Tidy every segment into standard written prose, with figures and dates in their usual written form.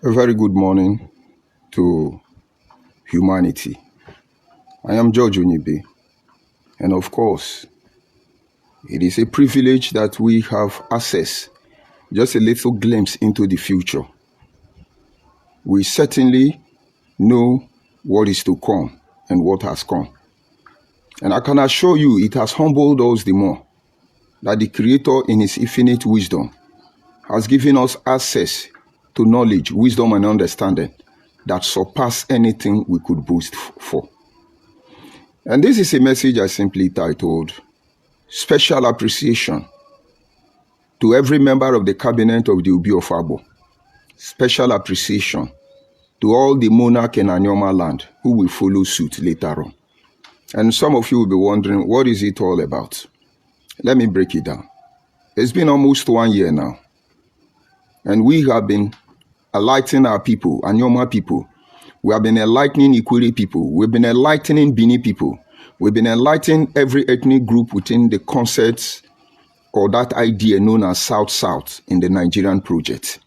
A very good morning to humanity. I am George Onyibe, and of course, it is a privilege that we have access, just a little glimpse into the future. We certainly know what is to come and what has come. And I can assure you it has humbled us the more that the Creator in His infinite wisdom has given us access to knowledge, wisdom, and understanding that surpass anything we could boast for. And this is a message I simply titled, Special Appreciation to every member of the cabinet of the Obi Of Agbor. Special appreciation to all the monarch in Anioma land who will follow suit later on. And some of you will be wondering, what is it all about? Let me break it down. It's been almost 1 year now, and we have been enlightening our people, Anioma people. We have been enlightening Ikwiri people. We've been enlightening Bini people. We've been enlightening every ethnic group within the concepts or that idea known as South-South in the Nigerian project.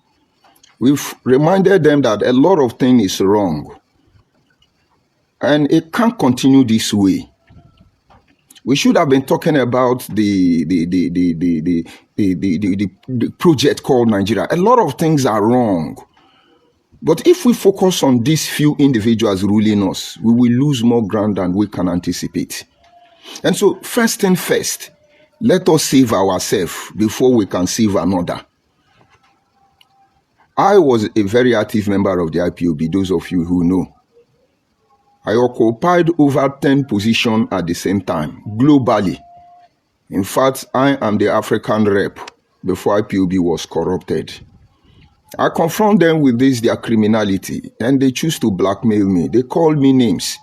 We've reminded them that a lot of things is wrong, and it can't continue this way. We should have been talking about the project called Nigeria. A lot of things are wrong. But if we focus on these few individuals ruling us, we will lose more ground than we can anticipate. And so, first thing first, let us save ourselves before we can save another. I was a very active member of the IPOB, those of you who know. I occupied over 10 positions at the same time, globally. In fact, I am the African rep before IPOB was corrupted. I confront them with their criminality, and they choose to blackmail me. They call me names.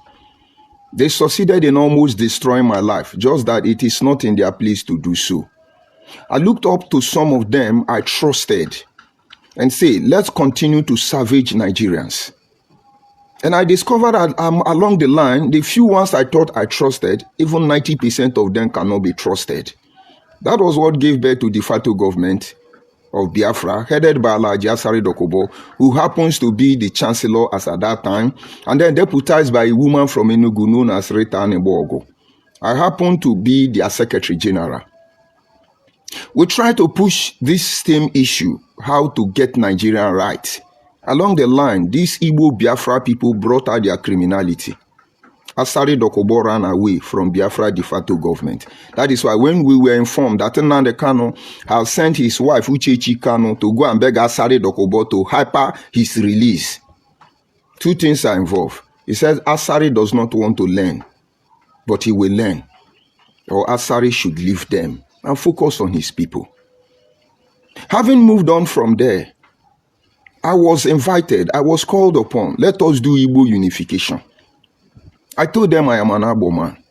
They succeeded in almost destroying my life, just that it is not in their place to do so. I looked up to some of them I trusted and say, let's continue to savage Nigerians. And I discovered that along the line, the few ones I thought I trusted, even 90% of them cannot be trusted. That was what gave birth to the de facto government of Biafra, headed by Asari Dokubo, who happens to be the chancellor as at that time, and then deputized by a woman from Enugu known as Rita Nebogo. I happen to be their secretary general. We try to push this same issue, how to get Nigeria right. Along the line, these Igbo Biafra people brought out their criminality. Asari Dokubo ran away from Biafra de facto government. That is why when we were informed that Nnamdi Kanu has sent his wife Uchechi Kanu to go and beg Asari Dokubo to hyper his release, two things are involved. He says Asari does not want to learn, but he will learn. Or Asari should leave them and focus on his people. Having moved on from there, I was invited, I was called upon, let us do Igbo unification. I told them I am an Agbor man.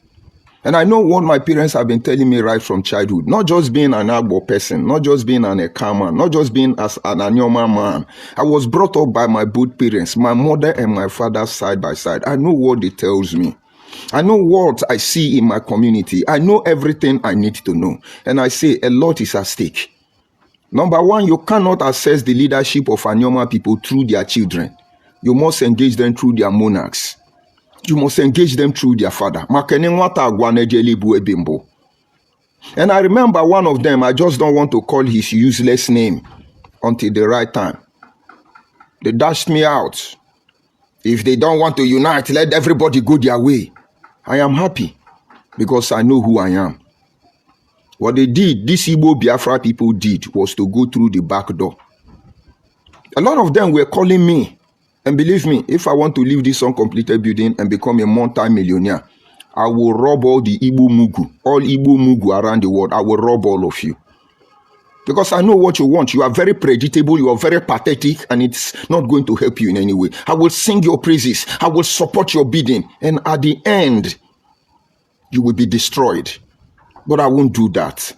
And I know what my parents have been telling me right from childhood. Not just being an Agbor person, not just being an Eka man, not just being as an Anioma man. I was brought up by my both parents, my mother and my father side by side. I know what it tells me. I know what I see in my community. I know everything I need to know. And I say a lot is at stake. Number one, you cannot assess the leadership of Anioma people through their children. You must engage them through their monarchs. You must engage them through their father. And I remember one of them, I just don't want to call his useless name until the right time. They dashed me out. If they don't want to unite, let everybody go their way. I am happy because I know who I am. What they did, these Igbo Biafra people did, was to go through the back door. A lot of them were calling me. And believe me, if I want to leave this uncompleted building and become a multi-millionaire, I will rob all the Igbo Mugu, all Igbo Mugu around the world. I will rob all of you. Because I know what you want. You are very predictable, you are very pathetic, and it's not going to help you in any way. I will sing your praises. I will support your bidding. And at the end, you will be destroyed. But I won't do that.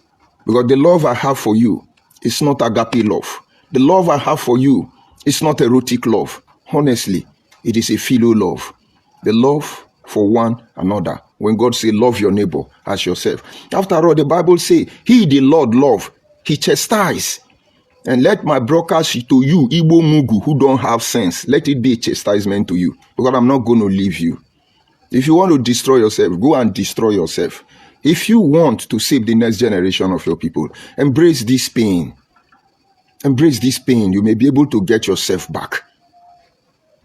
Because the love I have for you is not agape love. The love I have for you is not erotic love. Honestly, it is a philo love. The love for one another. When God says, love your neighbor as yourself. After all, the Bible says, he, the Lord, love. He chastises. And let my broadcast to you, Igbo Mugu, who don't have sense, let it be a chastisement to you, because I'm not going to leave you. If you want to destroy yourself, go and destroy yourself. If you want to save the next generation of your people, embrace this pain. Embrace this pain. You may be able to get yourself back.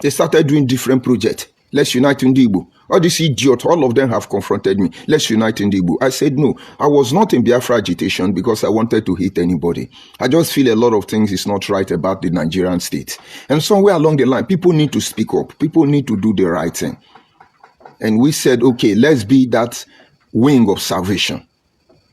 They started doing different projects. Let's unite in the Igbo. All these idiots, all of them have confronted me. Let's unite in the Igbo. I said no. I was not in Biafra agitation because I wanted to hit anybody. I just feel a lot of things is not right about the Nigerian state. And somewhere along the line, people need to speak up. People need to do the right thing. And we said, okay, let's be that wing of salvation.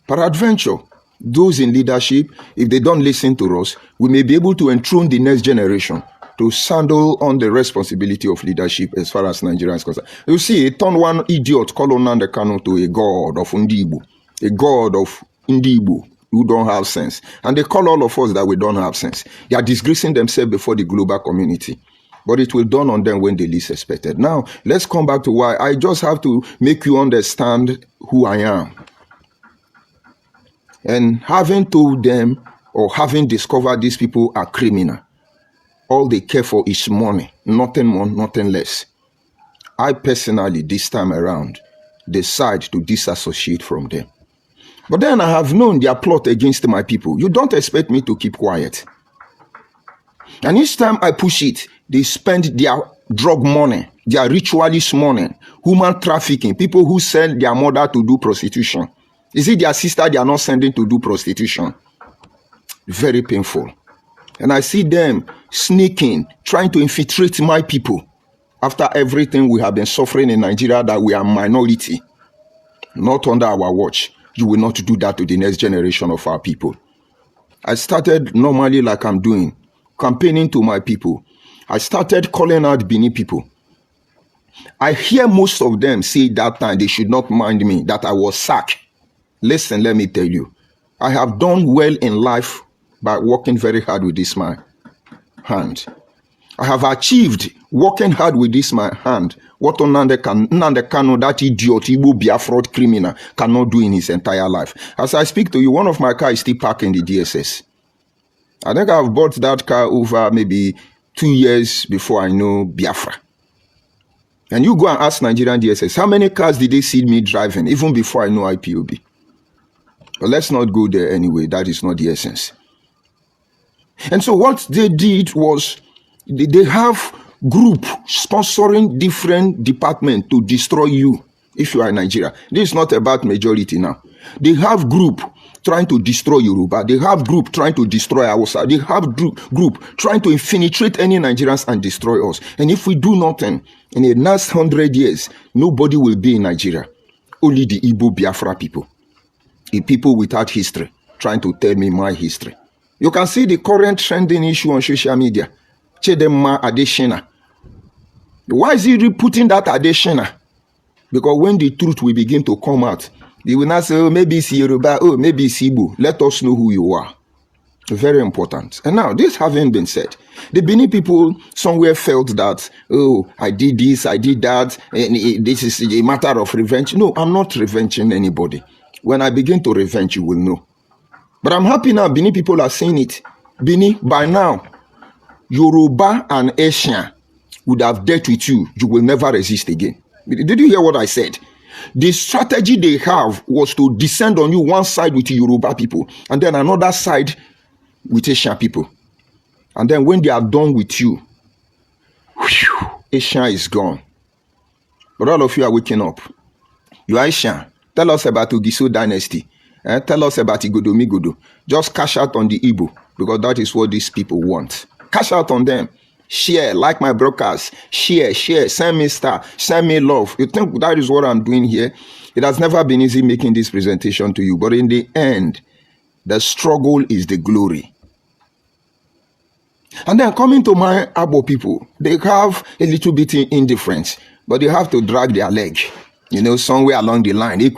Peradventure, those in leadership, if they don't listen to us, we may be able to enthrone the next generation to sandal on the responsibility of leadership as far as Nigeria is concerned. You see, it turned one idiot called Nnamdi Kanu to a god of Ndigbo, a god of Ndigbo who don't have sense. And they call all of us that we don't have sense. They are disgracing themselves before the global community. But it will dawn on them when they least expected. Now, let's come back to why. I just have to make you understand who I am. And having told them or having discovered these people are criminal, all they care for is money, nothing more, nothing less. I personally, this time around, decide to disassociate from them. But then I have known their plot against my people. You don't expect me to keep quiet. And each time I push it, they spend their drug money, their ritualist money, human trafficking, people who send their mother to do prostitution. Is it their sister they are not sending to do prostitution? Very painful. And I see them sneaking, trying to infiltrate my people. After everything we have been suffering in Nigeria, that we are minority, not under our watch. You will not do that to the next generation of our people. I started normally like I'm doing, campaigning to my people. I started calling out Benin people. I hear most of them say that time they should not mind me, that I was sacked. Listen, let me tell you, I have done well in life by working very hard with this my hand. I have achieved working hard with this my hand what Nnamdi Kanu, that idiot, Igbo Biafra criminal, cannot do in his entire life. As I speak to you, one of my cars is still parked in the DSS. I think I've bought that car over maybe 2 years before I know Biafra. And you go and ask Nigerian DSS, how many cars did they see me driving, even before I know IPOB? But let's not go there anyway. That is not the essence. And so what they did was, they have group sponsoring different departments to destroy you if you are in Nigeria. This is not about majority now. They have group trying to destroy Yoruba. They have group trying to destroy Hausa. They have group trying to infiltrate any Nigerians and destroy us. And if we do nothing, in the next 100 years, nobody will be in Nigeria. Only the Igbo Biafra people. The people without history trying to tell me my history. You can see the current trending issue on social media. Chedema Adeshina. Why is he putting that Adeshina? Because when the truth will begin to come out, they will not say, oh, maybe it's Yoruba, oh, maybe it's Igbo. Let us know who you are. Very important. And now, this having been said, the Benin people somewhere felt that, oh, I did this, I did that, and this is a matter of revenge. No, I'm not revenging anybody. When I begin to revenge, you will know. But I'm happy now, Benin people are saying it. Benin, by now, Yoruba and Asian would have dealt with you. You will never resist again. Did you hear what I said? The strategy they have was to descend on you one side with the Yoruba people and then another side with Asian people. And then when they are done with you, whew, Asian is gone. But all of you are waking up. You are Asian. Tell us about Ogiso dynasty. Tell us about Igodomigodo. Just cash out on the Igbo because that is what these people want. Cash out on them. Share, like my broadcast. Share, send me star, send me love. You think that is what I'm doing here? It has never been easy making this presentation to you, but in the end, the struggle is the glory. And then coming to my Agbor people, they have a little bit of indifference, but they have to drag their leg, you know, somewhere along the line. And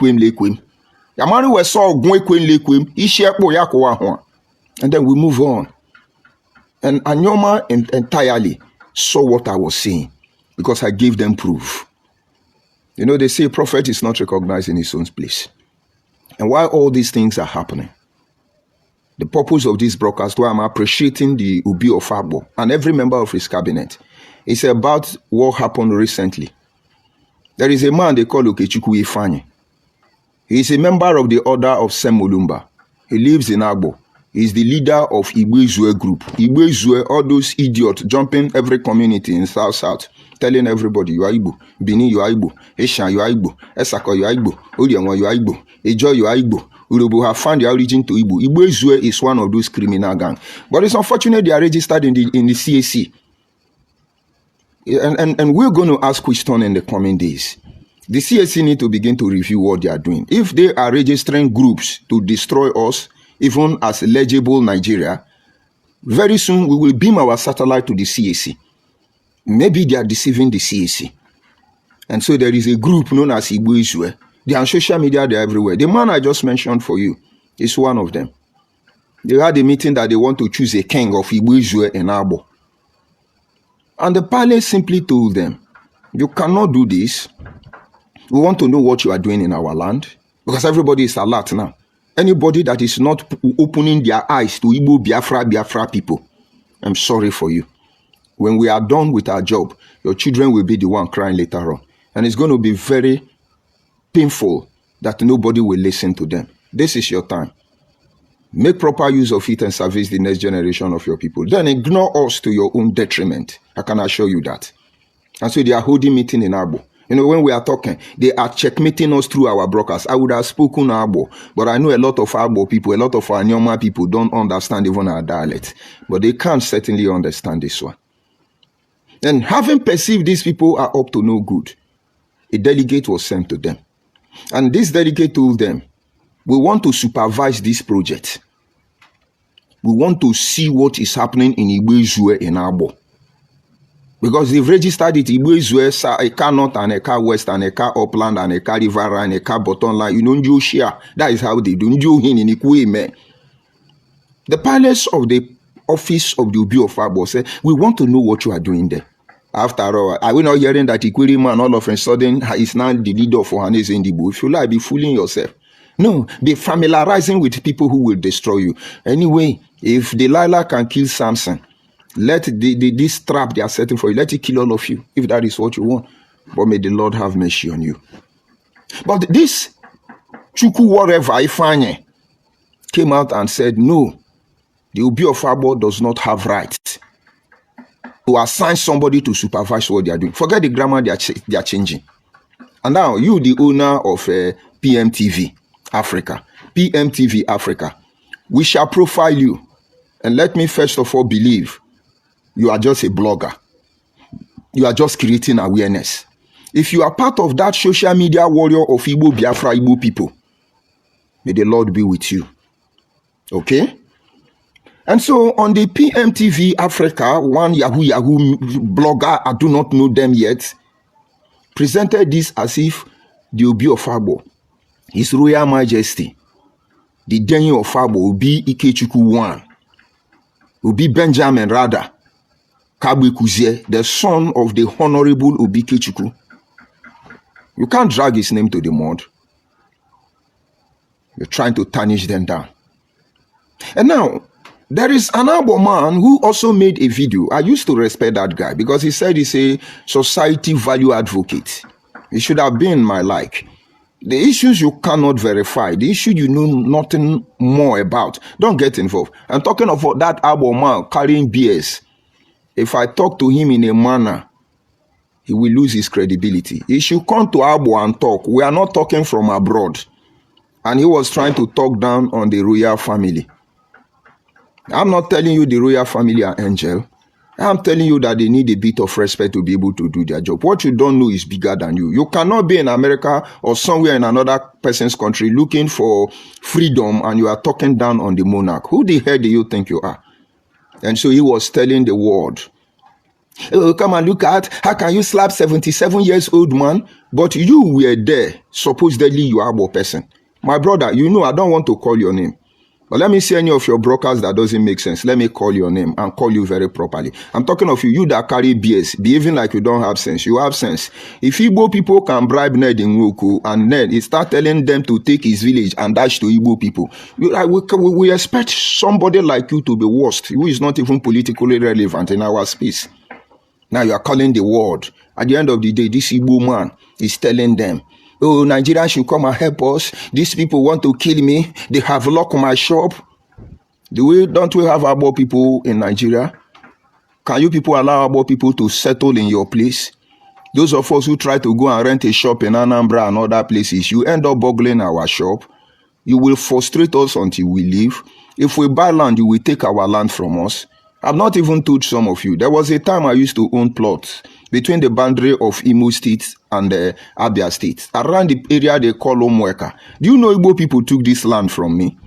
then we move on. And Anioma entirely saw what I was saying because I gave them proof. You know, they say a prophet is not recognized in his own place. And while all these things are happening, The purpose of this broadcast, why I'm appreciating the Obi Of Agbor and every member of his cabinet, is about what happened recently. There is a man they call Okechukwu Ifeanyi. He is a member of the Order of Semolumba. He lives in Agbor. He is the leader of Igbo Izue group. Igbo Izue, all those idiots jumping every community in South, telling everybody, you are Igbo. Bini, you are Igbo. Eshan, you are Igbo. Esako, you are Igbo. Odiyanwa, you are Igbo. Ejo, you are Igbo. Urobo have found their origin to Igbo. Igbo Izue is one of those criminal gangs. But it's unfortunate they are registered in the CAC. And we're going to ask question in the coming days. The CAC need to begin to review what they are doing. If they are registering groups to destroy us, even as legible Nigeria, very soon we will beam our satellite to the CAC. Maybe they are deceiving the CAC. And so there is a group known as Igbo Izue. They are on social media, they are everywhere. The man I just mentioned for you is one of them. They had a meeting that they want to choose a king of Igbo Izue in Agbor. And the palace simply told them, you cannot do this. We want to know what you are doing in our land. Because everybody is alert now. Anybody that is not opening their eyes to Igbo Biafra people, I'm sorry for you. When we are done with our job, your children will be the one crying later on. And it's going to be very painful that nobody will listen to them. This is your time. Make proper use of it and service the next generation of your people. Then ignore us to your own detriment. I can assure you that. And so they are holding meeting in Agbor. You know, when we are talking, they are checkmating us through our broadcast. I would have spoken Agbor, but I know a lot of Agbor people, a lot of our Anioma people don't understand even our dialect. But they can't certainly understand this one. And having perceived these people are up to no good, a delegate was sent to them. And this delegate told them, we want to supervise this project. We want to see what is happening in Igbo Izue in Agbor. Because they've registered it, Igbo Izue, Eka North and Eka West and Eka Upland and Eka River and Eka Bottom Line. You know, Njoshia. That is how they do. The palace of the office of the Obi Of Agbor said, we want to know what you are doing there. After all, are we not hearing that Ikwiri man all of a sudden is now the leader for Hanes Indibu? If you like, be fooling yourself. No, be familiarizing with people who will destroy you. Anyway, if Delilah can kill Samson, let this trap they are setting for you, let it kill all of you, if that is what you want. But may the Lord have mercy on you. But this Chuku whatever Ifeanyi came out and said, no, the Obi Of Agbor does not have rights to assign somebody to supervise what they are doing. Forget the grammar they are changing. And now you, the owner of PMTV Africa, PMTV Africa, we shall profile you. And let me first of all believe you are just a blogger. You are just creating awareness. If you are part of that social media warrior of Igbo Biafra Igbo people, may the Lord be with you. Okay? And so on the PMTV Africa, one Yahoo blogger, I do not know them yet, presented this as if the Obi Of Agbor, His Royal Majesty, the Daniel of Agbor, Obi Ikechukwu I, Obi Benjamin rather, Kabwe Kuzie, the son of the Honorable Obi Ikechukwu. You can't drag his name to the mud. You're trying to tarnish them down. And now, there is an Agbor man who also made a video. I used to respect that guy because he said he's a society value advocate. He should have been my like. The issues you cannot verify, the issue you know nothing more about, don't get involved. I'm talking about that Agbor man carrying BS. If I talk to him in a manner, he will lose his credibility. He should come to Agbor and talk. We are not talking from abroad. And he was trying to talk down on the royal family. I'm not telling you the royal family are angel. I'm telling you that they need a bit of respect to be able to do their job. What you don't know is bigger than you. You cannot be in America or somewhere in another person's country looking for freedom and you are talking down on the monarch. Who the hell do you think you are? And so he was telling the world, oh, come and look at, how can you slap 77 years old man? But you were there. Supposedly you are a person. My brother, you know I don't want to call your name. But let me see any of your brokers that doesn't make sense. Let me call your name and call you very properly. I'm talking of you that carry BS, behaving like you don't have sense. You have sense. If Igbo people can bribe Ned in Woku and Ned start telling them to take his village and dash to Igbo people, we expect somebody like you to be worst, who is not even politically relevant in our space. Now you are calling the world. At the end of the day, this Igbo man is telling them, oh, Nigeria should come and help us. These people want to kill me. They have locked my shop. Don't we have Agbor people in Nigeria? Can you people allow Agbor people to settle in your place? Those of us who try to go and rent a shop in Anambra and other places, you end up boggling our shop. You will frustrate us until we leave. If we buy land, you will take our land from us. I've not even told some of you. There was a time I used to own plots between the boundary of Imo State and Abia State, around the area they call Omweka. Do you know Igbo people took this land from me?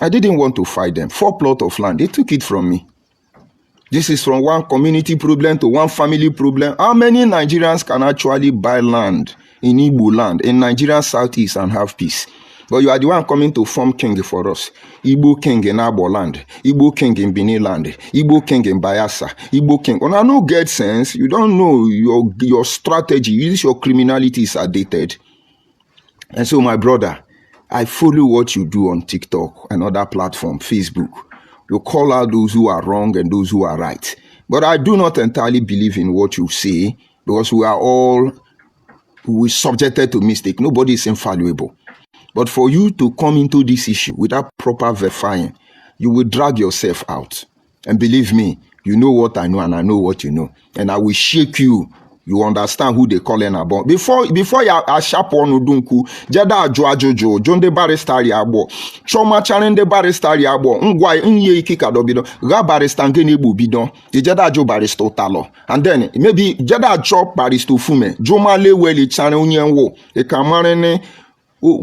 I didn't want to fight them. 4 plots of land, they took it from me. This is from one community problem to one family problem. How many Nigerians can actually buy land in Igbo land, in Nigerian Southeast and have peace? But you are the one coming to form king for us. Igbo king in Agbor land, Igbo king in Benin land, Igbo king in Bayelsa, Igbo king. When I no get sense, you don't know your strategy, your criminality is outdated. And so, my brother, I follow what you do on TikTok and other platforms, Facebook. You call out those who are wrong and those who are right. But I do not entirely believe in what you say, because we are all subjected to mistake. Nobody is infallible. But for you to come into this issue without proper verifying, you will drag yourself out. And believe me, you know what I know and I know what you know. And I will shake you. You understand who they call in about. Before you are sharp on Udunku, Jada Jojo, John de Baristari Abo, Choma Charin de Baristari Abo, Ngwai Nye Kikadobido, Gabaristangeni Bubidon, the Jada Jo Baristotalo. And then maybe Jada Job Baristofume, Joma Leweli Chanunian Wo, the Camarene. And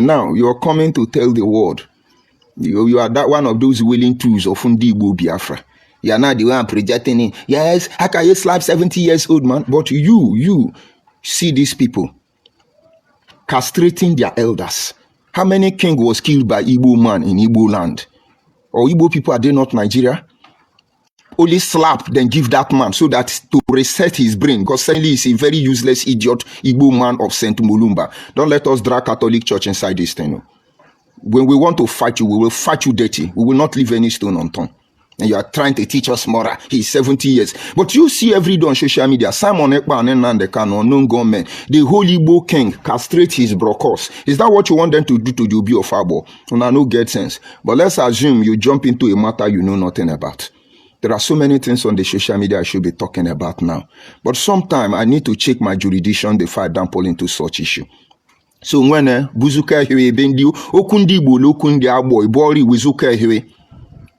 now you are coming to tell the world you are that one of those willing tools of Ndibo Biafra. You are not the one projecting it. Yes, how can you slap 70 years old man? But you see these people castrating their elders. How many king was killed by Igbo man in Igbo land? Or Igbo people, are they not Nigeria? Only slap, then give that man so that to reset his brain. Because suddenly he's a very useless idiot Igbo man of St. Mulumba. Don't let us drag Catholic Church inside this thing. No. When we want to fight you, we will fight you dirty. We will not leave any stone unturned. And you are trying to teach us moral. He's 70 years. But you see every day on social media, Simon Ekpa and Nnamdi unknown gunmen, the whole Igbo king castrate his brokers. Is that what you want them to do to the Obi Of Agbor? And I no get sense. But let's assume you jump into a matter you know nothing about. There are so many things on the social media I should be talking about now. But sometimes I need to check my jurisdiction before I dump into such issue. So when Buzuka Hewe Bendio, Okundi Bolo Okundi Agbor, Bori Wizuka Hewe.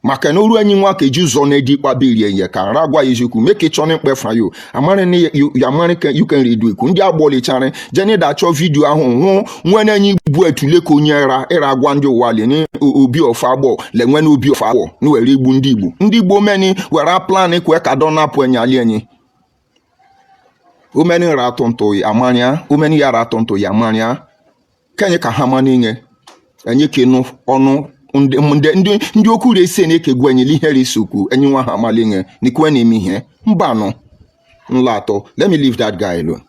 Makanoru anyone ke ju zone di kwa bilie ye kan ragwa yizuku make it chonin pe fra you amane ne you you can read ku ndi agbole chane jeni da cho video ahun won anyi bu atule ko nyera era gwa ndi wale ni Obi Of Agbor le nwen Obi Of Agbor no were igbu ndi igbo meni were plan ku e ka don na po anyale anyi o meni ra tonto amania o meni ya ra tonto ya amania kenye ka hamani nge anyi kenu onu ndi okwu rese na eke gwenye lihere soku enyiwa ha malinge ni kweni mi he mbano nlato. Let me leave that guy alone.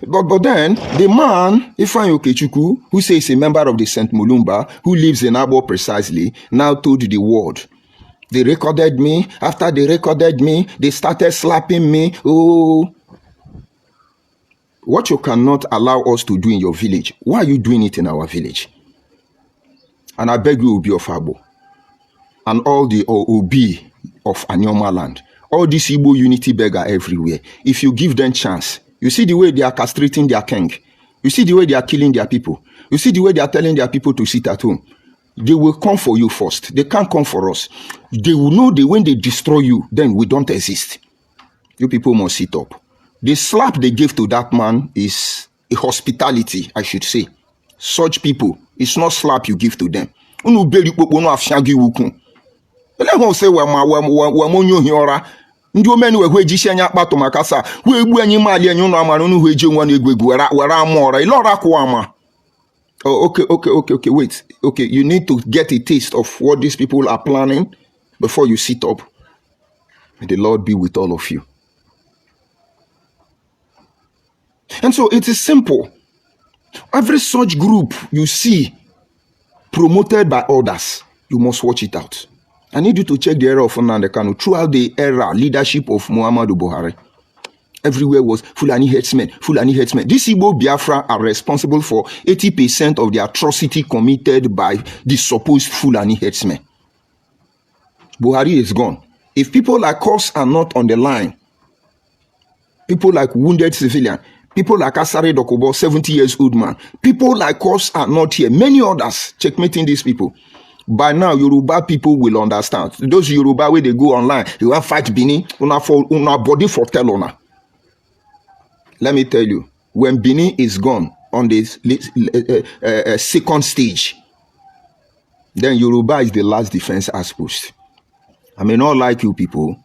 But then the man Ifeanyi Okechukwu, who says a member of the St. Mulumba, who lives in Agbor precisely, now told the world. They recorded me. After they recorded me, they started slapping me. Oh, what you cannot allow us to do in your village, why are you doing it in our village? And I beg you, Obi Of Agbor, and all the Obi of Anioma land, all these Igbo unity beggar everywhere, if you give them chance, you see the way they are castrating their king, you see the way they are killing their people, you see the way they are telling their people to sit at home, they will come for you first. They can't come for us. They will know that when they destroy you, then we don't exist. You people must sit up. The slap they gave to that man is a hospitality, I should say. Such people, it's not slap you give to them. Unu beri popo no afshagi wuku. Ele ho say we monyo hiora. Ndi omeni we hweji shi anya akpato makasa we egbu anyi mali anyi unu amara unu hweji nwa na egwegu were amora ilora kwa ama. Oh, okay, wait. Okay, you need to get a taste of what these people are planning before you sit up. May the Lord be with all of you. And so it is simple. Every such group you see promoted by others, you must watch it out. I need you to check the era of Nnamdi Kanu throughout the era leadership of Muhammadu Buhari. Everywhere was Fulani headsmen, Fulani headsmen. These Igbo Biafra are responsible for 80% of the atrocity committed by the supposed Fulani headsmen. Buhari is gone. If people like us are not on the line, people like wounded civilian, people like Asare Dokubo, 70 years old man, people like us are not here. Many others checkmating these people. By now, Yoruba people will understand. Those Yoruba where they go online, they will fight Bini, una body for telona. Let me tell you, when Bini is gone on this second stage, then Yoruba is the last defense outpost. I may not like you people,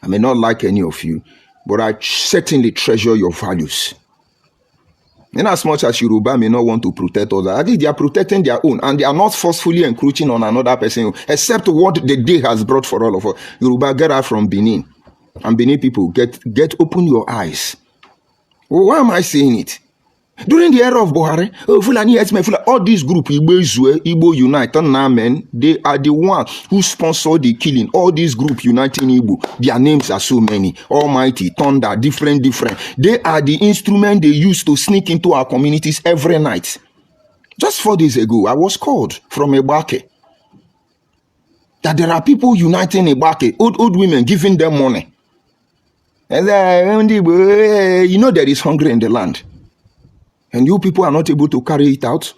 I may not like any of you, but I certainly treasure your values. In as much as Yoruba may not want to protect others, I think they are protecting their own, and they are not forcefully encroaching on another person, except what the day has brought for all of us. Yoruba, get out from Benin. And Benin people, open your eyes. Well, why am I saying it? During the era of Buhari, Fulani, all these groups, Igbo Unite, Namen, they are the ones who sponsor the killing. All these groups uniting Igbo, their names are so many. Almighty, Thunder, different. They are the instrument they use to sneak into our communities every night. Just 4 days ago, I was called from Ebake that there are people uniting Ebake, old women giving them money. And you know there is hunger in the land. And you people are not able to carry it out.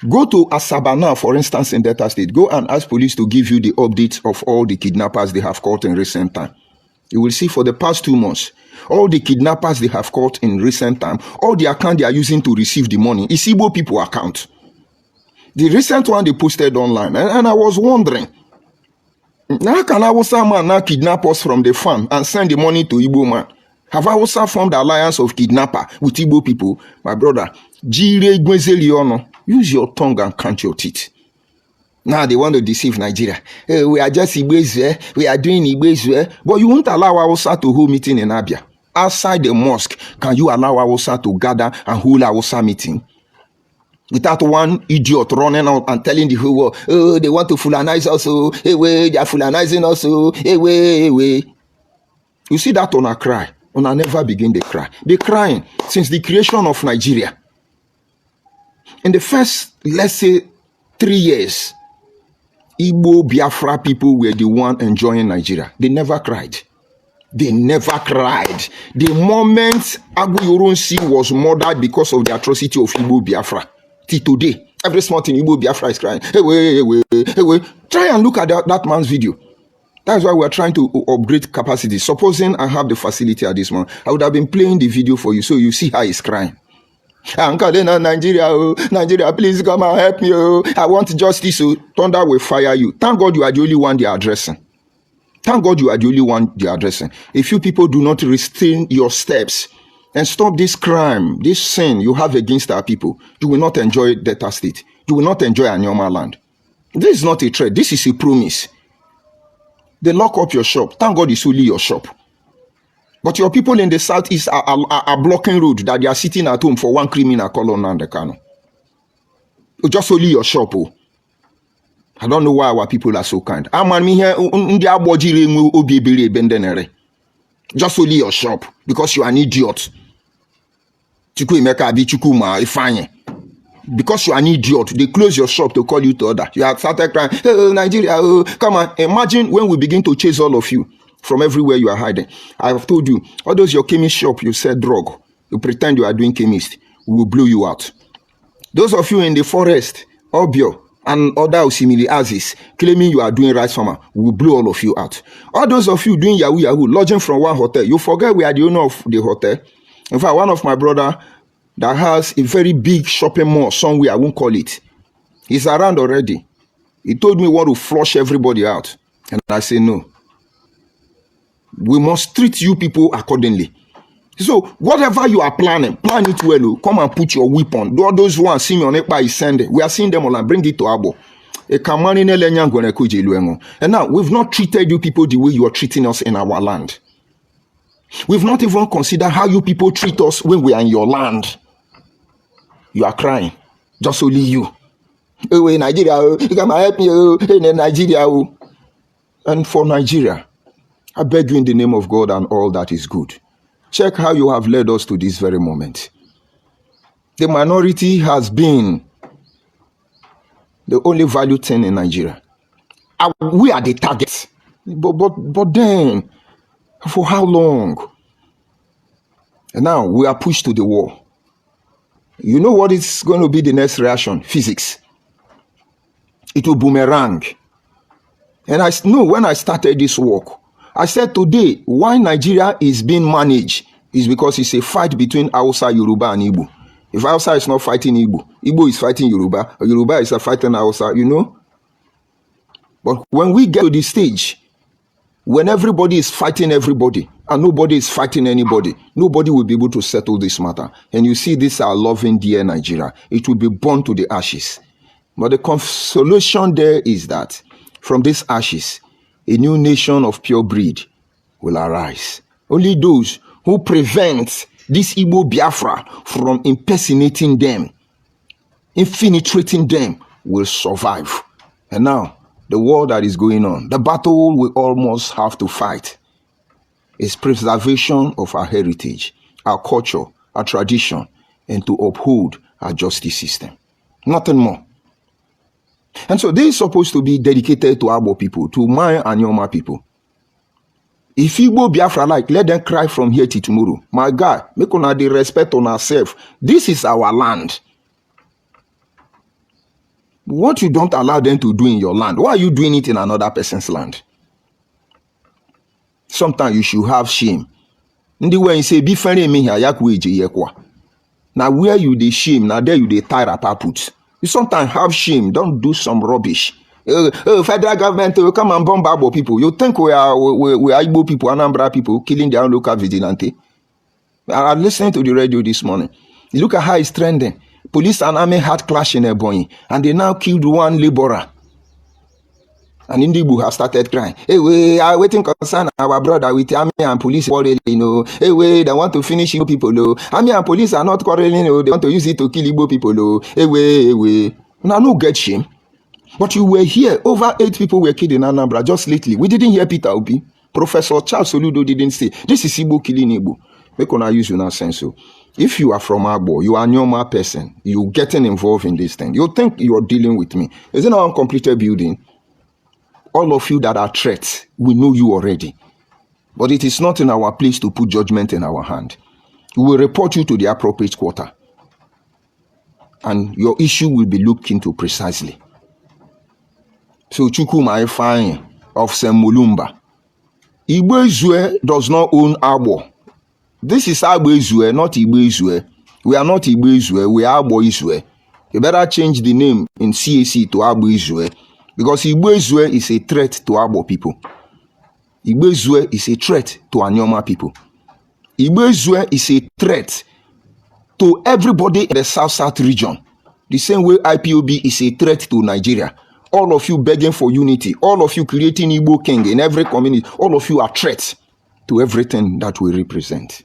Go to Asaba now, for instance, in Delta State. Go and ask police to give you the updates of all the kidnappers they have caught in recent time. You will see for the past 2 months, all the kidnappers they have caught in recent time, all the account they are using to receive the money is Igbo people account. The recent one they posted online, and I was wondering, how can Hausa man now kidnap us from the farm and send the money to Igbo man? Have Hausa formed the alliance of kidnapper with Igbo people? My brother, use your tongue and count your teeth. Now they want to deceive Nigeria. Hey, we are just Igbezwe, we are doing Igbezwe, but you won't allow Hausa to hold meeting in Abia. Outside the mosque, can you allow Hausa to gather and hold Hausa meeting? Without one idiot running out and telling the whole world, oh, they want to Fulanize us, oh, hey, way, they are Fulanizing us, oh, hey, way. You see that on a cry. Una never begin to cry. They're crying since the creation of Nigeria. In the first, let's say, 3 years, Igbo Biafra people were the one enjoying Nigeria. They never cried. They never cried. The moment Agu Yoronsi was murdered because of the atrocity of Igbo Biafra, till today, every small thing Igbo Biafra is crying. Hey, wait. Try and look at that man's video. That's why we are trying to upgrade capacity. Supposing I have the facility at this moment, I would have been playing the video for you so you see how he's crying. Nigeria, please come and help me. I want justice. Thunder will fire you. Thank God you are the only one they are addressing. Thank God you are the only one they are addressing. If you people do not restrain your steps and stop this crime, this sin you have against our people, you will not enjoy Delta State. You will not enjoy Anioma land. This is not a threat. This is a promise. They lock up your shop. Thank God it's only your shop. But your people in the southeast are blocking road that they are sitting at home for one criminal called Nnamdi Kanu. Just only your shop. Oh. I don't know why our people are so kind. Just only your shop because you are an idiot. Because you are an idiot, they close your shop to call you to order. You have started crying, oh, Nigeria, oh, come on. Imagine when we begin to chase all of you from everywhere you are hiding. I have told you, all those your chemist shop, you sell drug, you pretend you are doing chemist, we will blow you out. Those of you in the forest, Obio, and other similar houses, claiming you are doing rice farmer, we will blow all of you out. All those of you doing Yahoo, lodging from one hotel, you forget we are the owner of the hotel. In fact, one of my brother that has a very big shopping mall somewhere, I won't call it. He's around already. He told me want to flush everybody out. And I say no. We must treat you people accordingly. So whatever you are planning, plan it well. Come and put your weapon. All those who are seeing your neighbor is sending. We are seeing them all and bring it to Agbor. And now we've not treated you people the way you are treating us in our land. We've not even considered how you people treat us when we are in your land. You are crying. Just only you. Oh, in Nigeria, you can help me in Nigeria. And for Nigeria, I beg you in the name of God and all that is good, check how you have led us to this very moment. The minority has been the only valued thing in Nigeria. We are the target. But then, for how long? And now we are pushed to the wall. You know what is going to be the next reaction? Physics. It will boomerang. And I know when I started this work, I said today, why Nigeria is being managed is because it's a fight between Hausa, Yoruba, and Igbo. If Hausa is not fighting Igbo, Igbo is fighting Yoruba, or Yoruba is fighting Hausa, you know. But when we get to this stage, when everybody is fighting everybody, and nobody is fighting anybody, nobody will be able to settle this matter. And you see this our loving dear Nigeria, it will be burned to the ashes. But the consolation there is that from these ashes, a new nation of pure breed will arise. Only those who prevent this Igbo Biafra from impersonating them, infiltrating them, will survive. And now, the war that is going on, the battle we almost have to fight, is preservation of our heritage, our culture, our tradition, and to uphold our justice system. Nothing more. And so this is supposed to be dedicated to Agbor people, to my Anioma people. If Igbo Biafra like, let them cry from here till tomorrow. My God, make una the respect on ourselves. This is our land. What you don't allow them to do in your land, why are you doing it in another person's land? Sometimes you should have shame. The way you say, be friendly me here, now where you the shame, now there you the tie up put. You sometimes have shame. Don't do some rubbish. Federal government will come and bomb Agbor people. You think we are Igbo people, Anambra people killing their own local vigilante? I listened to the radio this morning. Look at how it's trending. Police and army had clash in Ebonyi, and they now killed one laborer. And Indibu have started crying. Hey, we are waiting concern our brother with army and police quarreling, you know. Hey, they want to finish Igbo people, though. Army and police are not quarreling, they want to use it to kill Igbo people, though. Hey. Now, no get shame. But you were here. Over 8 people were killed in Anambra just lately. We didn't hear Peter Obi. Professor Charles Soludo didn't say, this is Igbo killing Igbo. Make una use your sense. So, if you are from Agbor, you are a normal person, you getting involved in this thing, you think you are dealing with me. Is it not a completed building? All of you that are threats, we know you already. But it is not in our place to put judgment in our hand. We will report you to the appropriate quarter. And your issue will be looked into precisely. So Chukuma Ifeanyi of Semulumba. Igbo Izue does not own Agbor. This is Agbor Izue, not Igbo Izue. We are not Igbo Izue, we are Agbor Izue. You better change the name in CAC to Agbor Izue. Because Igbo Izue is a threat to Agbor people. Igbo Izue is a threat to Anioma people. Igbo Izue is a threat to everybody in the South region. The same way IPOB is a threat to Nigeria. All of you begging for unity. All of you creating Igbo king in every community. All of you are threats to everything that we represent.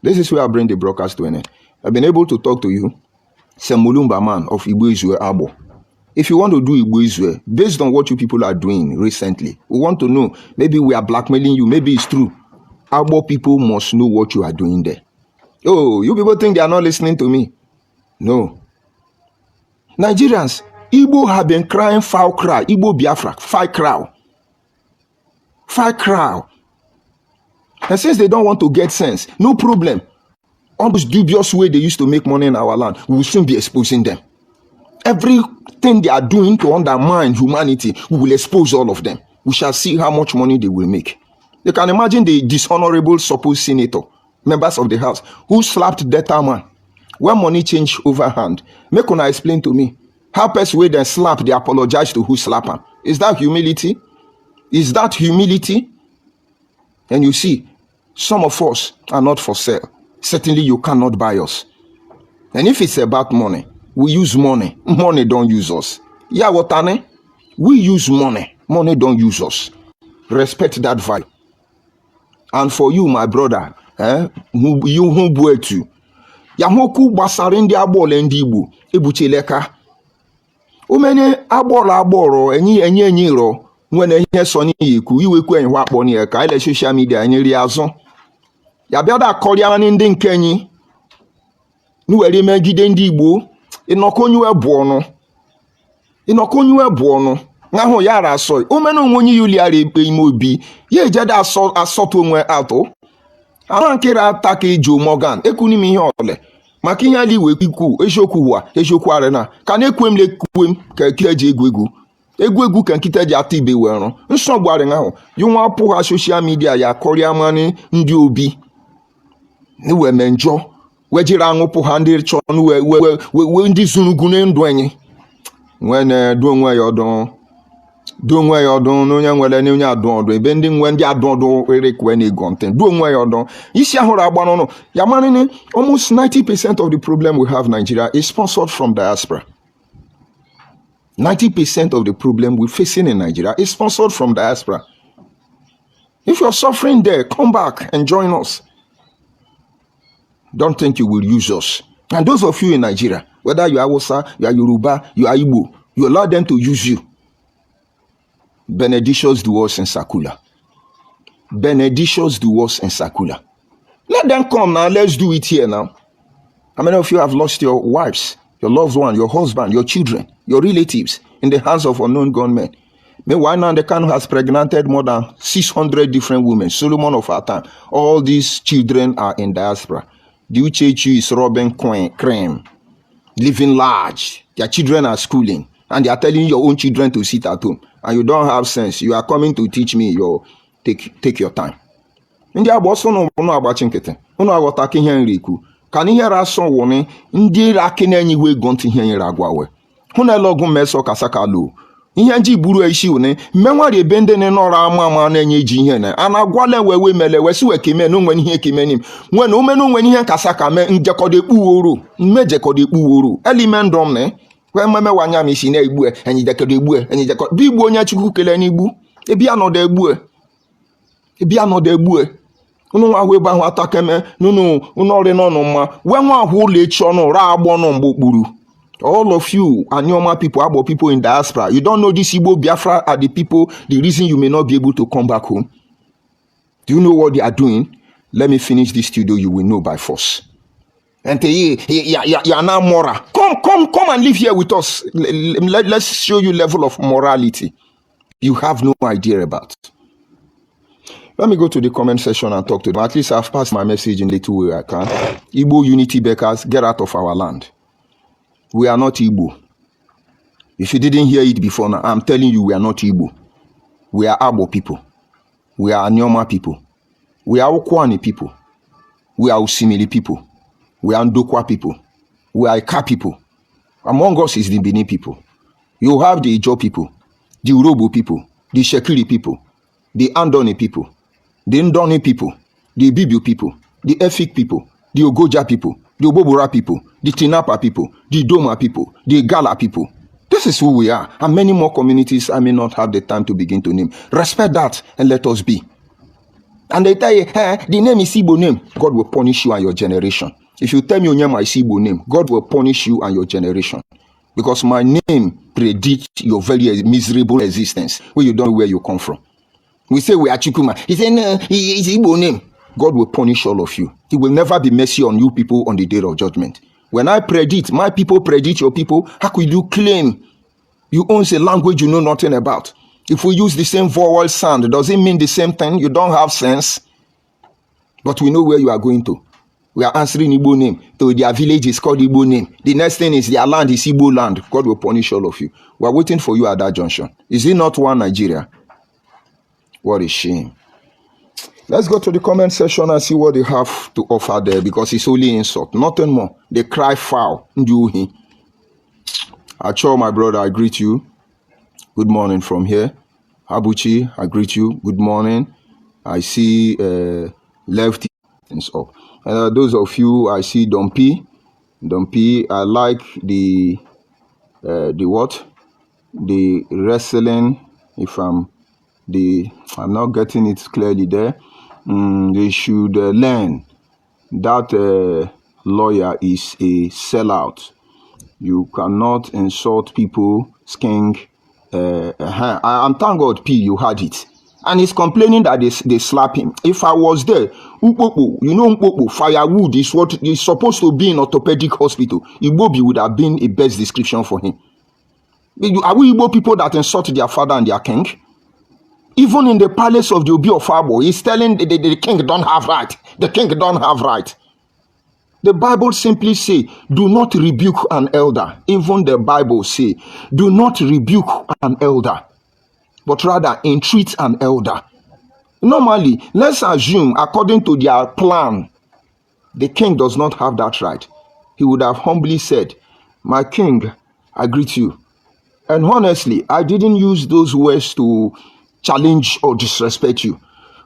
This is where I bring the broadcast to an end. I've been able to talk to you, Semulumba man of Igbo Izue Agbor. If you want to do Igbo Izue, based on what you people are doing recently, we want to know, maybe we are blackmailing you, maybe it's true. Agbor people must know what you are doing there. Oh, you people think they are not listening to me? No. Nigerians, Igbo have been crying foul cry. Igbo Biafra, fight crowd. Fight crowd. And since they don't want to get sense, no problem. All those dubious way they used to make money in our land, we will soon be exposing them. Everything they are doing to undermine humanity, we will expose all of them. We shall see how much money they will make. You can imagine the dishonorable supposed senator, members of the house, who slapped that man. When money changed overhand, make una explain to me. How persuade them slap, they apologize to who slap him. Is that humility? Is that humility? And you see, some of us are not for sale. Certainly you cannot buy us. And if it's about money, we use money. Money don't use us. Yeah, what ane? We use money. Money don't use us. Respect that value. And for you, my brother, you who boy too. Yamoku basarendi abole ndi Igbo ebucheleka. Umene agboro enyi ro nwene ihe so ni yiku iweku enyi wakpo ni eka ile social media enyi ri azun. Ya bia da koria ni ndi nke enyi. Nuwere megide ndi Igbo inokonyu ebu onu. Ngaho yara aso. Umene onwonyi yuliare ime obi. Ye jeda asoto onwe ato. Arankira atake Joe Morgan ekuni mi ihe ole maka ihe ali we iku eziokwu arena ka na ekwem le kwem ka kieje egwu ka nkita ji ata ibe wero nsogbu arena ho yunwa apụ ha social media ya koria mani ndị obi ni we menjo we jira anwụpụ ha ndị chọnụ we ndị zunugu ne ndụ enyi nwene do onwe ya odon no nya nwele ni nya adon ebe ndị nwe ndị adon erekwe na egonten do onwe ya odon isi ahụrụ agba no ya mani ni almost 90% of the problem we have in Nigeria is sponsored from diaspora. 90% of the problem we're facing in Nigeria is sponsored from diaspora. If you're suffering there, come back and join us. Don't think you will use us. And those of you in Nigeria, whether you are Hausa, you are Yoruba, you are Igbo, you allow them to use you. Benedictions do us in Sakula. Benedictions do us in Sakula. Let them come now. Let's do it here now. How many of you have lost your wives, your loved one, your husband, your children, your relatives in the hands of unknown gunmen? Meanwhile, now the Kanu has pregnanted more than 600 different women. Solomon of our time. All these children are in diaspora. The UCHU is robbing cream, living large. Their children are schooling. And they are telling your own children to sit at home. And you don't have sense. You are coming to teach me. Take your time. India boss no agbachin kete. Uno agotaki ihe nriku. Kan ihe ra so woni ndi ra kene anyi we gonti ihe ra agwawe. Huna logun meso kasaka lo. Ihe nji buru eshi woni menwari ebende ne no ra ama na enye ji ihe na. Ana gwale wewe mele wesi we keme no nwen ihe keme nim. Nwen o me no nwen ihe kasaka me njekode kpuworo. Mmejekode kpuworo. Elimendom ne. When mama wanya mi si na igbu enyi dekede igbu enyi dekode bi igbu onye chukwu kele ni igbu ebi anodo egbu unu ahụ ebe ahụ atakeme nunu unu ori no ma wenwa ahụ le chi onu ra agbo no mgbokpuru. All of you Anioma people, Agbo people in diaspora, you don't know this Igbo Biafra are the people, the reason you may not be able to come back home. Do you know what they are doing? Let me finish this studio, you will know by force. And you're now moral. Come and live here with us. Let's show you level of morality you have no idea about. Let me go to the comment section and talk to them. At least I've passed my message in the little way I can. Igbo unity bakers, get out of our land. We are not Igbo. If you didn't hear it before now, I'm telling you we are not Igbo. We are Agbo people. We are Anioma people. We are Okwani people. We are Osimili people. We are Ndokwa people. We are Ika people. Among us is the Benin people. You have the Ijo people, the Urobo people, the Shekiri people, the Andoni people, the Ndoni people, the Ibibio people, the Efik people, the Ogoja people, the Obobora people, the Tinapa people, the Doma people, the Gala people. This is who we are. And many more communities I may not have the time to begin to name. Respect that and let us be. And they tell you, the name is Igbo name. God will punish you and your generation. If you tell me your name is Igbo name, God will punish you and your generation. Because my name predicts your very miserable existence, where you don't know where you come from. We say we are Chikuma. He said, no, it's Igbo name. God will punish all of you. He will never be mercy on you people on the day of judgment. When I predict, my people predict your people, how could you claim you own a language you know nothing about? If we use the same vowel sound, does it mean the same thing? You don't have sense. But we know where you are going to. We are answering Igbo name. So their village is called Igbo name. The next thing is their land is Igbo land. God will punish all of you. We are waiting for you at that junction. Is it not one Nigeria? What a shame. Let's go to the comment section and see what they have to offer there, because it's only insult. Nothing more. They cry foul. Acho, my brother, I greet you. Good morning from here. Abuchi, I greet you. Good morning. I see lefty things up. Those of you, I see Dumpy. I like the what? The wrestling. I'm not getting it clearly there. They should learn that lawyer is a sellout. You cannot insult people, skink. And thank God, P, you had it. And he's complaining that they slap him. If I was there, Ukpopo, firewood is what is supposed to be in orthopedic hospital. Igbobi would have been a best description for him. Are we Igbo people that insult their father and their king? Even in the palace of the Obi Of Agbor, he's telling the king don't have right. The king don't have right. The Bible simply say, do not rebuke an elder. Even the Bible say, do not rebuke an elder, but rather entreat an elder. Normally, let's assume, according to their plan, the king does not have that right. He would have humbly said, my king, I greet you. And honestly, I didn't use those words to challenge or disrespect you.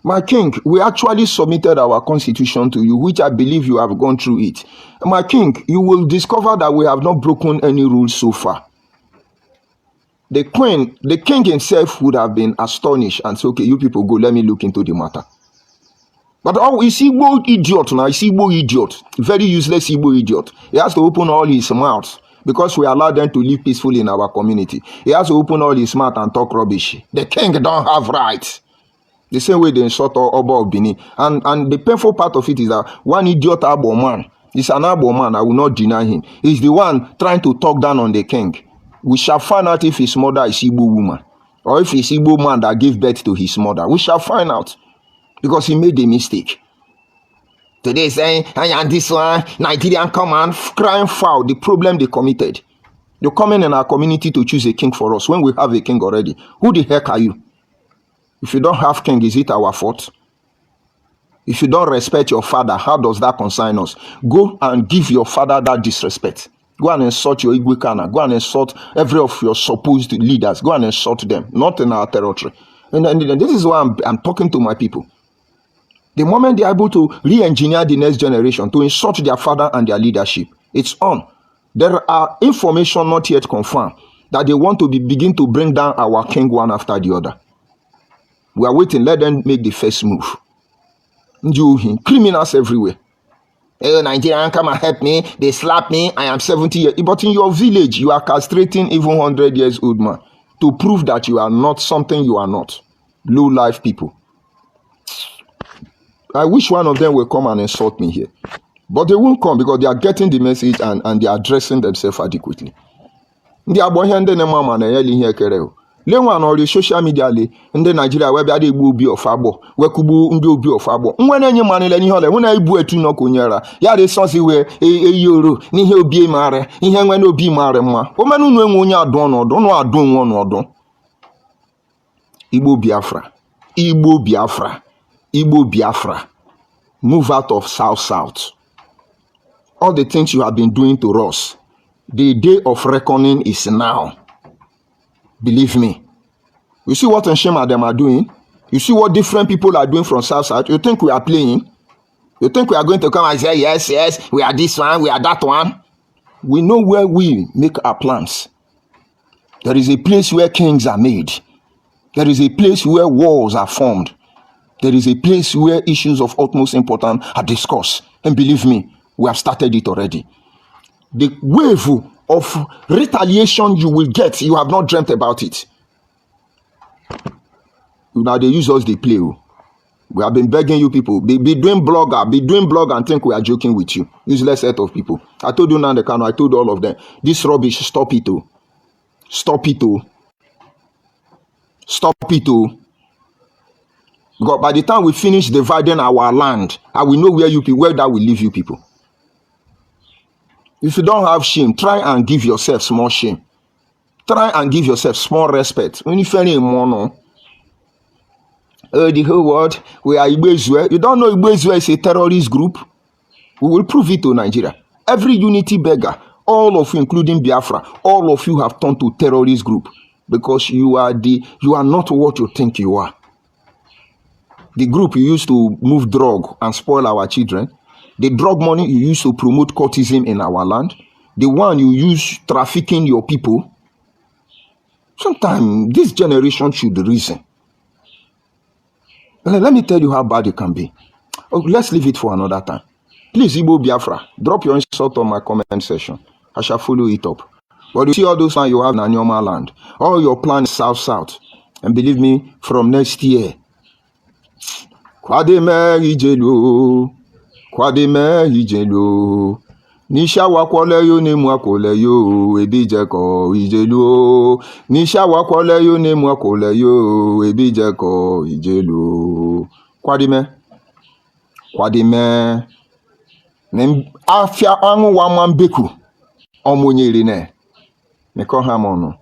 My king, we actually submitted our constitution to you, which I believe you have gone through it. My king, you will discover that we have not broken any rules so far. The king himself would have been astonished and said, okay, you people go, let me look into the matter. But is Igbo idiot now? Is Igbo idiot? Very useless Igbo idiot. He has to open all his mouth because we allow them to live peacefully in our community. He has to open all his mouth and talk rubbish. The king don't have rights. The same way they insult Oba of Benin. And the painful part of it is that one idiot Agbor man, he's an Agbor man, I will not deny him. He's the one trying to talk down on the king. We shall find out if his mother is Igbo woman, or if it's Igbo man that gave birth to his mother. We shall find out, because he made a mistake. Today saying, I am this one, Nigerian command, crying foul, the problem they committed. You're coming in our community to choose a king for us when we have a king already. Who the heck are you? If you don't have king, is it our fault? If you don't respect your father, how does that concern us? Go and give your father that disrespect. Go and insult your Igwe Kana. Go and insult every of your supposed leaders. Go and insult them, not in our territory. And this is why I'm talking to my people. The moment they're able to re-engineer the next generation to insult their father and their leadership, it's on. There are information not yet confirmed that they want to begin to bring down our king one after the other. We are waiting. Let them make the first move. Criminals everywhere. Hey, Nigerian, come and help me. They slap me. I am 70 years. But in your village, you are castrating even 100 years old man to prove that you are not something you are not. Low life people. I wish one of them will come and insult me here. But they won't come because they are getting the message and they are addressing themselves adequately. They are born here and Lenwa no social media le ndị Nigeria we bia dey gbo Obi Of Agbor we kubu ndị Obi Of Agbor nwe na enye manile ni hole na ibu etu no konyera ya dey sonsi we eyoro ni ihe obi mare ihe nwe na obi mare mma o menu nu enwe onye adon no odon no adon won no odon Igbo Biafra move out of south. All the things you have been doing to us, the day of reckoning is now. Believe me. You see what Nshema them are doing? You see what different people are doing from south side? You think we are playing? You think we are going to come and say, yes, we are this one, we are that one? We know where we make our plans. There is a place where kings are made. There is a place where wars are formed. There is a place where issues of utmost importance are discussed. And believe me, we have started it already. The wave of retaliation you will get, you have not dreamt about it. Now they use us, they play. We have been begging you people, be doing blog and think we are joking with you. Useless set of people. I told you now the I told all of them, this rubbish, stop it. Stop it. God, by the time we finish dividing our land, I will know where that will leave you people. If you don't have shame, try and give yourself small shame. Try and give yourself small respect. When you feel any more, the whole world, we are Igbo. You don't know Igbo is a terrorist group? We will prove it to Nigeria. Every unity beggar, all of you, including Biafra, all of you have turned to terrorist group because you are not what you think you are. the group you used to move drug and spoil our children, the drug money you used to promote cultism in our land, the one you use trafficking your people. Sometimes this generation should reason. Let me tell you how bad it can be. Oh, let's leave it for another time. Please, Igbo Biafra, drop your insult on my comment section. I shall follow it up. But you see all those plans you have in Anioma land. All your plans south. And believe me, from next year, Kwademe Ijelo. Nisha wakwole yo ne mwakole yo ebijeko ijelu. Nisha wakwole yo ne mwakole yo ebijeko ijelu. Kwadime. Afia angu wa mambeku. Omonyeri ne. Meko hamono.